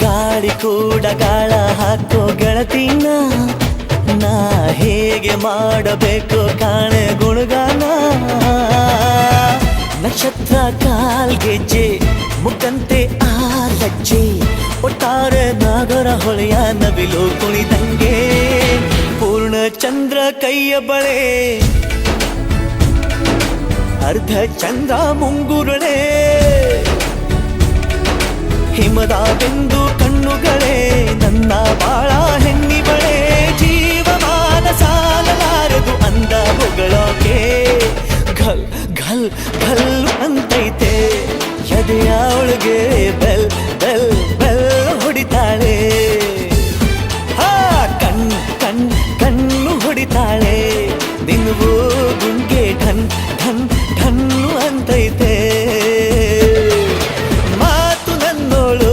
ಗಾಳಿ ಕೂಡ ಗಾಳ ಹಾಕೋ ಗೆಳತಿನ ನಾ ಹೇಗೆ ಮಾಡಬೇಕು ಕಾಣೆ ಗುಣಗಾನ ನಕ್ಷತ್ರ ಕಾಲ್ಗೆಜ್ಜೆ ಮುಖಂತೆ ಆ ಲಜ್ಜೆ ಒಟ್ಟಾರೆ ನಾಗರ ಹೊಳೆಯ ನವಿಲು ಕುಣಿದಂಗೆ ಪೂರ್ಣ ಚಂದ್ರ ಕೈಯ ಬಳೆ ಅರ್ಧ ಚಂದ್ರ ಮುಂಗುರುಳೆ ಹಿಮದ ಬೆಂದು ಕಣ್ಣುಗಳೇ ನನ್ನ ಬಾಳ